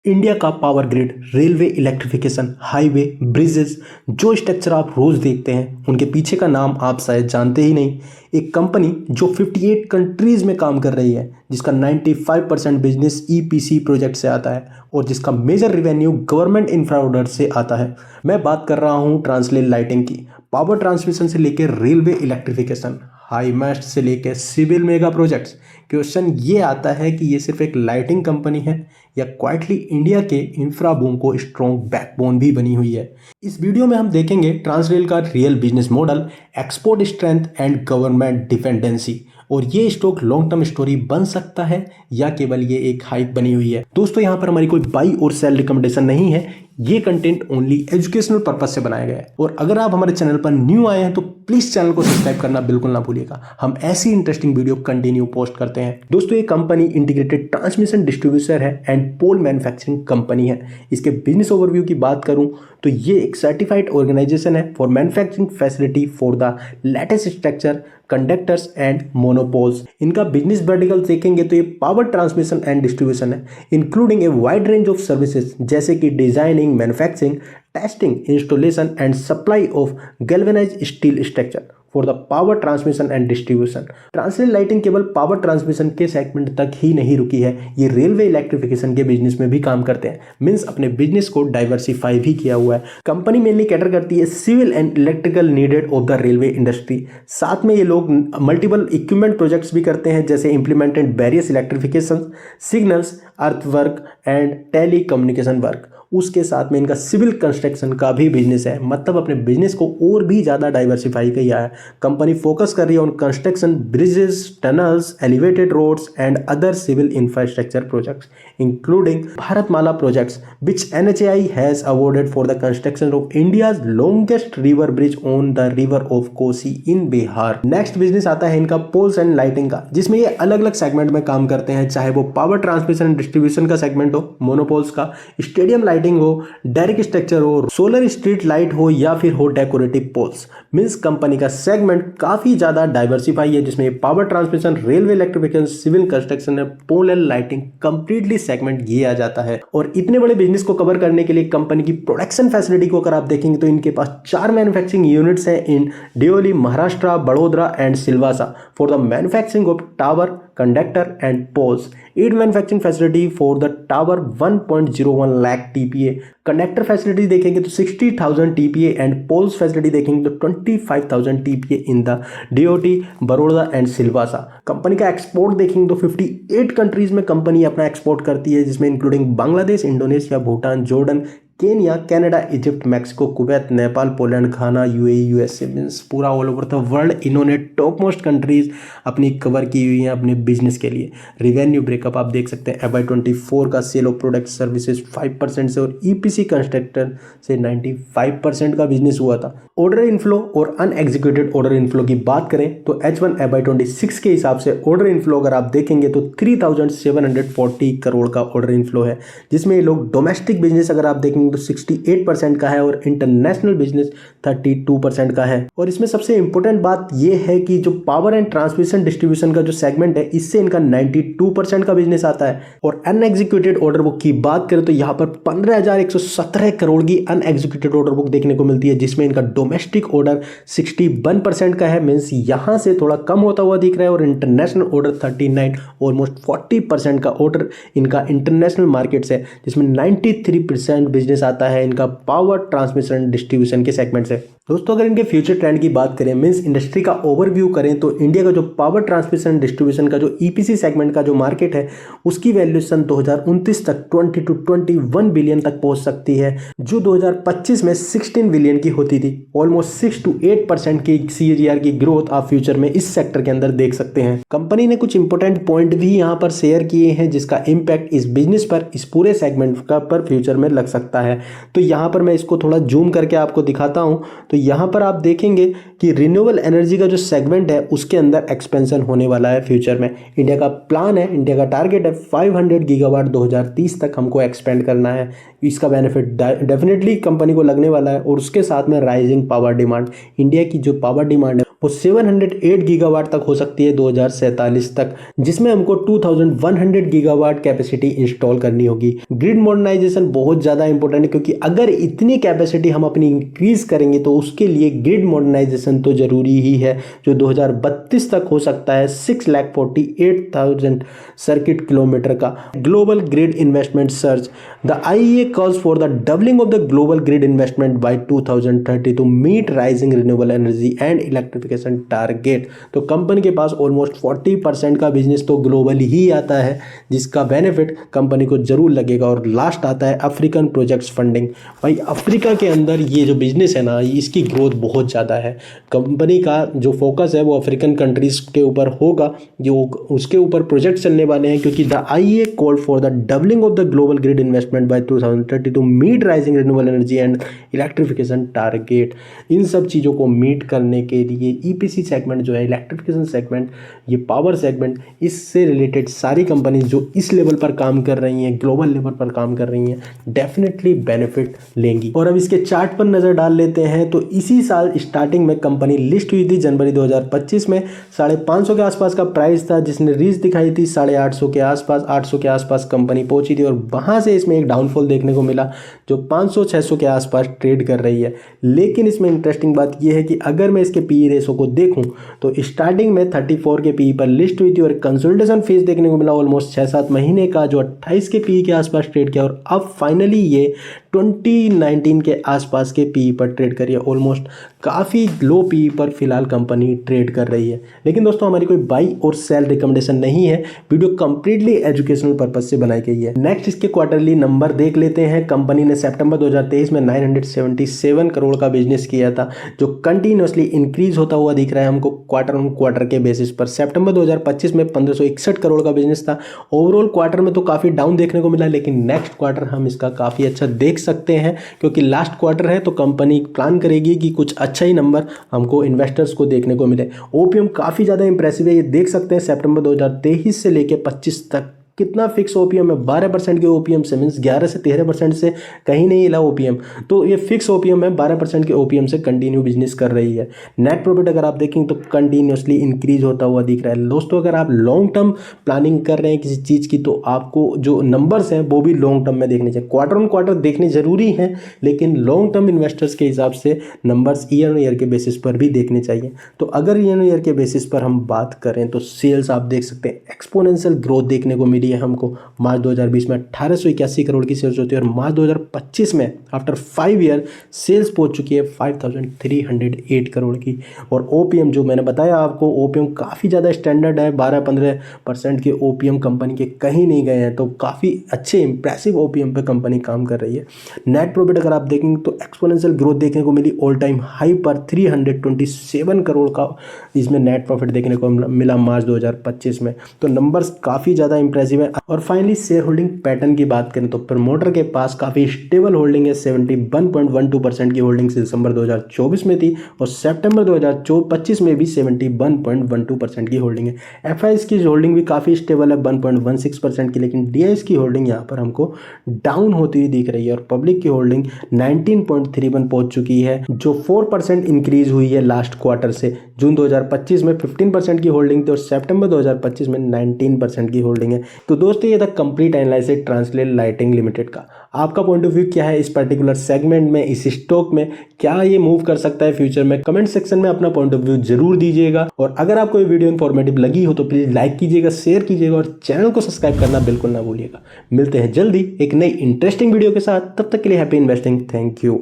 India का power grid, railway electrification, highway, bridges, जो structure आप रोज देखते हैं उनके पीछे का नाम आप शायद जानते ही नहीं। एक कंपनी जो 58 कंट्रीज में काम कर रही है, जिसका 95% बिजनेस ईपीसी प्रोजेक्ट से आता है और जिसका major revenue government infra order से आता है। मैं बात कर रहा हूँ ट्रांसलेट लाइटिंग की। पावर ट्रांसमिशन से लेकर रेलवे इलेक्ट्रिफिकेशन, हाई मास्ट से लेकर सिविल मेगा प्रोजेक्ट्स। क्वेश्चन ये आता है कि ये सिर्फ एक लाइटिंग कंपनी है या क्वाइटली इंडिया के इंफ्रा बूम को स्ट्रॉन्ग बैकबोन भी बनी हुई है। इस वीडियो में हम देखेंगे ट्रांसरेल का real business model, export strength and government dependency, और ये स्टॉक लॉन्ग टर्म स्टोरी बन सकता है या केवल ये एक हाइप बनी हुई है। दोस्तों, यहाँ पर हमारी कोई बाई और सेल रिकमेंडेशन नहीं है, ये कंटेंट ओनली एजुकेशनल पर्पज से बनाया गया है। और अगर आप हमारे चैनल पर न्यू आए हैं तो प्लीज चैनल को सब्सक्राइब करना बिल्कुल ना भूलिएगा। हम ऐसी इंटरेस्टिंग वीडियो कंटिन्यू पोस्ट करते हैं। दोस्तों, ये कंपनी इंटीग्रेटेड ट्रांसमिशन डिस्ट्रीब्यूटर है एंड पोल मैन्युफैक्चरिंग कंपनी है। इसके बिजनेस ओवरव्यू की बात करूं तो ये एक सर्टिफाइड ऑर्गेनाइजेशन है for manufacturing facility for the latest structure, conductors and monopoles. इनका बिजनेस वर्टिकल देखेंगे तो ये पावर ट्रांसमिशन एंड डिस्ट्रीब्यूशन है, including a wide range of services जैसे कि designing, manufacturing, testing, installation and supply of galvanised steel structure for the power transmission and distribution. Transrail Lighting केवल power transmission के segment तक ही नहीं रुकी है, ये रेलवे इलेक्ट्रिफिकेशन के बिजनेस में भी काम करते हैं। मींस अपने बिजनेस को डाइवर्सिफाई भी किया हुआ है। कंपनी मेनली कैटर करती है civil and electrical needed of the railway industry. साथ में ये लोग मल्टीपल इक्विपमेंट प्रोजेक्ट्स भी करते हैं, जैसे implemented various electrification, signals, earth work and telecommunication work. उसके साथ में इनका सिविल कंस्ट्रक्शन का भी बिजनेस है, मतलब अपने बिजनेस को और भी ज़्यादा डाइवर्सिफाई किया है। कंपनी फोकस कर रही है on construction, bridges, tunnels, elevated roads and other civil infrastructure projects including Bharatmala projects which NHAI has awarded for the construction of India's longest river bridge on the river of Kosi in Bihar. Next business आता है इनका poles and lighting का, जिसमें ये अलग अलग segment में काम करते हैं, चाहे वो पावर ट्रांसमिशन एंड डिस्ट्रीब्यूशन का सेगमेंट हो, मोनोपोल्स का, स्टेडियम लाइटिंग हो, डायरेक्ट स्ट्रक्चर हो, सोलर स्ट्रीट लाइट हो या फिर हो डेकोरेटिव पोल्स। मींस कंपनी का सेगमेंट काफी ज्यादा डाइवर्सिफाई है, जिसमें power transmission, railway electrification, civil construction, pole and lighting completely segment किया जाता है। और इतने बड़े बिजनेस को कवर करने के लिए कंपनी की प्रोडक्शन फैसिलिटी को अगर आप देखेंगे तो इनके पास 4 मैन्युफैक्चरिंग यूनिट्स हैं in Deoli, Maharashtra, Vadodara and Silvassa for the manufacturing of tower, conductor and poles. 8 manufacturing facility for the tower, 1.01 lakh TPA। Conductor facility देखेंगे तो 60,000 TPA एंड पोल्स फैसिलिटी देखेंगे तो 25,000 TPA in the DOT, Baroda and Silvassa. Company का एक्सपोर्ट देखेंगे तो 58 countries में company अपना export करती है, जिसमें including Bangladesh, Indonesia, Bhutan, Jordan, Kenya, Canada, Egypt, Mexico, Kuwait, Nepal, Poland, Ghana, UAE, USA। Means पूरा ऑल ओवर द वर्ल्ड इन्होंने टॉप मोस्ट कंट्रीज अपनी कवर की हुई हैं अपने बिजनेस के लिए। रिवेन्यू ब्रेकअप आप देख सकते हैं, FY24 का सेल ऑफ प्रोडक्ट सर्विसेज 5% से और EPC कंस्ट्रक्टर से 95% का बिजनेस हुआ था। ऑर्डर इनफ्लो और अनएग्जीक्यूटेड ऑर्डर इनफ्लो की बात करें तो H1 FY26 के हिसाब से ऑर्डर इनफ्लो अगर आप देखेंगे तो 3,740 करोड़ का ऑर्डर इनफ्लो है, जिसमें ये लोग डोमेस्टिक बिजनेस अगर आप देखेंगे तो 68% का है और इंटरनेशनल बिजनेस 32% का है। और इसमें सबसे इंपॉर्टेंट बात यह है कि जो पावर एंड ट्रांसमिशन डिस्ट्रीब्यूशन का जो सेगमेंट है, इससे इनका 92% का बिजनेस आता है। और अनएग्जीक्यूटेड ऑर्डर बुक की बात करें तो यहाँ पर 15,117 करोड़ की अनएग्जीक्यूटेड ऑर्डर बुक देखने को मिलती है, जिसमें इनका डोमेस्टिक ऑर्डर 61% का है, मीन्स यहाँ से थोड़ा कम होता हुआ दिख रहा है। और इंटरनेशनल ऑर्डर 39, ऑलमोस्ट 40% का ऑर्डर इनका इंटरनेशनल मार्केट से, जिसमें 93% बिजनेस आता है इनका पावर ट्रांसमिशन डिस्ट्रीब्यूशन के सेगमेंट से। दोस्तों, अगर इनके फ्यूचर ट्रेंड की बात करें, मींस इंडस्ट्री का ओवरव्यू करें, तो इंडिया का जो पावर ट्रांसमिशन डिस्ट्रीब्यूशन का जो EPC सेगमेंट का जो मार्केट है, उसकी वैल्यूएशन 2029 तक 20 to 21 बिलियन तक पहुंच सकती है, जो 2025 में 16 बिलियन की होती थी। ऑलमोस्ट 6 to 8% की CAGR की ग्रोथ आप फ्यूचर में इस सेक्टर के अंदर देख सकते हैं। कंपनी ने कुछ इंपॉर्टेंट पॉइंट भी यहाँ पर शेयर किए हैं, जिसका इम्पैक्ट इस बिजनेस पर, इस पूरे सेगमेंट का पर फ्यूचर में लग सकता है। तो यहाँ पर मैं इसको थोड़ा जूम करके आपको दिखाता हूँ। तो यहाँ पर आप देखेंगे कि रिन्यूएबल एनर्जी का जो सेगमेंट है उसके अंदर एक्सपेंशन होने वाला है फ्यूचर में। इंडिया का प्लान है, इंडिया का टारगेट है 500 गीगावाट 2030 तक हमको एक्सपेंड करना है। इसका बेनिफिट डेफिनेटली कंपनी को लगने वाला है। और उसके साथ में राइजिंग पावर डिमांड, इंडिया की जो पावर डिमांड है वो 708 गीगावाट तक हो सकती है 2047 तक, जिसमें हमको 2100 गीगावाट कैपेसिटी इंस्टॉल करनी होगी। ग्रिड मॉडर्नाइजेशन बहुत ज़्यादा इंपॉर्टेंट है, क्योंकि अगर इतनी कैपेसिटी हम अपनी इंक्रीज करेंगे तो उसके लिए ग्रिड मॉडर्नाइजेशन तो जरूरी ही है, जो 2032 तक हो सकता है 6,48,000 सर्किट किलोमीटर का। Global grid investment search, the IEA calls for the doubling of the global grid investment by 2030 to meet rising renewable energy and electrification target। तो कंपनी के पास ऑलमोस्ट 40% का बिजनेस तो ग्लोबली ही आता है, जिसका बेनिफिट कंपनी को जरूर लगेगा। और लास्ट आता है अफ्रीकन प्रोजेक्ट्स फंडिंग। भाई अफ्रीका के अंदर ये जो बिजनेस है ना, इसकी ग्रोथ बहुत ज़्यादा है। कंपनी का जो फोकस है वो अफ्रीकन कंट्रीज के ऊपर होगा, जो उसके ऊपर प्रोजेक्ट चलने वाले हैं, क्योंकि the IEA called for the doubling of the global grid investment by 2030 to meet rising renewable energy and electrification target। इन सब चीज़ों को मीट करने के लिए EPC सेगमेंट जो है, इलेक्ट्रिफिकेशन सेगमेंट, ये पावर सेगमेंट, इससे रिलेटेड सारी कंपनी जो इस लेवल पर काम कर रही हैं, ग्लोबल लेवल पर काम कर रही हैं, डेफिनेटली बेनिफिट लेंगी। और अब इसके चार्ट पर नज़र डाल लेते हैं। तो इसी साल स्टार्टिंग में कंपनी लिस्ट हुई थी जनवरी 2025 में। 550 के आसपास का प्राइस था, जिसने रीच दिखाई थी 850 के आसपास। 800 के आसपास कंपनी पहुंची थी और वहां से इसमें एक डाउनफॉल देखने को मिला, जो 500-600 के आसपास ट्रेड कर रही है। लेकिन इसमें इंटरेस्टिंग बात यह है कि अगर मैं इसके PE रेशो को देखूं तो स्टार्टिंग में 34 के PE पर लिस्ट हुई थी और कंसोलिडेशन फेज देखने को मिला ऑलमोस्ट 6-7 महीने का, जो 28 के PE के आसपास ट्रेड किया। और अब फाइनली ये 2019 के आसपास के PE पर ट्रेड करी है। ऑलमोस्ट काफ़ी लो PE पर फिलहाल कंपनी ट्रेड कर रही है। लेकिन दोस्तों हमारी कोई बाई और सेल रिकमेंडेशन नहीं है, वीडियो कंप्लीटली एजुकेशनल पर्पज से बनाई गई है। नेक्स्ट इसके क्वार्टरली नंबर देख लेते हैं। कंपनी ने सितंबर 2023 में 977 करोड़ का बिजनेस किया था, जो कंटिन्यूसली इंक्रीज होता हुआ दिख रहा है हमको क्वार्टर ऑन क्वार्टर के बेसिस पर। सितंबर 2025 में 1561 करोड़ का बिजनेस था। ओवरऑल क्वार्टर में तो काफ़ी डाउन देखने को मिला, लेकिन नेक्स्ट क्वार्टर हम इसका काफ़ी अच्छा देख सकते हैं, क्योंकि लास्ट क्वार्टर है तो कंपनी प्लान करेगी कि कुछ अच्छा ही नंबर हमको इन्वेस्टर्स को देखने को मिले। OPM काफ़ी ज़्यादा इंप्रेसिव है, ये देख सकते हैं सितंबर 2023 से लेके 25 तक कितना फिक्स OPM है। 12% के OPM से, मीन्स 11 से 13% से कहीं नहीं हिला OPM। तो ये फिक्स OPM है, 12% के OPM से कंटिन्यू बिजनेस कर रही है। नेट प्रॉफिट अगर आप देखें तो कंटिन्यूसली इंक्रीज होता हुआ दिख रहा है। दोस्तों अगर आप लॉन्ग टर्म प्लानिंग कर रहे हैं किसी चीज़ की, तो आपको जो नंबर्स हैं वो भी लॉन्ग टर्म में देखने चाहिए। क्वार्टर ऑन क्वार्टर देखने जरूरी हैं, लेकिन लॉन्ग टर्म इन्वेस्टर्स के हिसाब से नंबर्स ईयर ऑन ईयर के बेसिस पर भी देखने चाहिए। तो अगर ईयर ऑन ईयर के बेसिस पर हम बात करें तो सेल्स आप देख सकते हैं एक्सपोनेंशियल ग्रोथ देखने को मिली है हमको। मार्च 2020 में 1881 करोड़ की सेल्स होती है, और मार्च 2025 में आफ्टर 5 ईयर सेल्स पहुंच चुकी है 5308 करोड़ की। और OPM जो मैंने बताया आपको, OPM काफ़ी ज़्यादा स्टैंडर्ड है, 12-15% के OPM कंपनी के कहीं नहीं गए हैं। तो काफ़ी अच्छे इंप्रेसिव OPM पे कंपनी काम कर रही है। नेट प्रॉफिट अगर आप देखेंगे तो एक्सपोनेंशियल ग्रोथ देखने को मिली, ऑल टाइम हाई पर 327 करोड़ का इसमें नेट प्रॉफिट देखने को मिला मार्च 2025 में। तो नंबर्स काफ़ी ज़्यादा इंप्रेसिव है। और फाइनली शेयर होल्डिंग पैटर्न की बात करें तो प्रमोटर के पास काफ़ी स्टेबल होल्डिंग है। 71.12% की होल्डिंग दिसंबर 2024 में थी, और सितंबर 2025 में भी 71.12% की होल्डिंग है। FIs की होल्डिंग भी काफ़ी स्टेबल है 1.16% की, लेकिन DIs की होल्डिंग यहाँ पर हमको डाउन होती हुई दिख रही है। और पब्लिक की होल्डिंग 19.31 पहुंच चुकी है, जो 4% इंक्रीज हुई है लास्ट क्वार्टर से। जून 2025 में 15% की होल्डिंग थी और सितंबर 2025 में 19% की होल्डिंग है। तो दोस्तों ये था complete analysis translate lighting limited का। आपका पॉइंट ऑफ व्यू क्या है इस पर्टिकुलर सेगमेंट में, इस स्टॉक में? क्या ये मूव कर सकता है फ्यूचर में? कमेंट सेक्शन में अपना पॉइंट ऑफ व्यू जरूर दीजिएगा। और अगर आपको ये वीडियो इन्फॉर्मेटिव लगी हो तो प्लीज लाइक कीजिएगा, शेयर कीजिएगा और चैनल को सब्सक्राइब करना बिल्कुल ना भूलिएगा। मिलते हैं जल्दी एक नई इंटरेस्टिंग वीडियो के साथ, तब तक के लिए हैप्पी इन्वेस्टिंग। Thank you.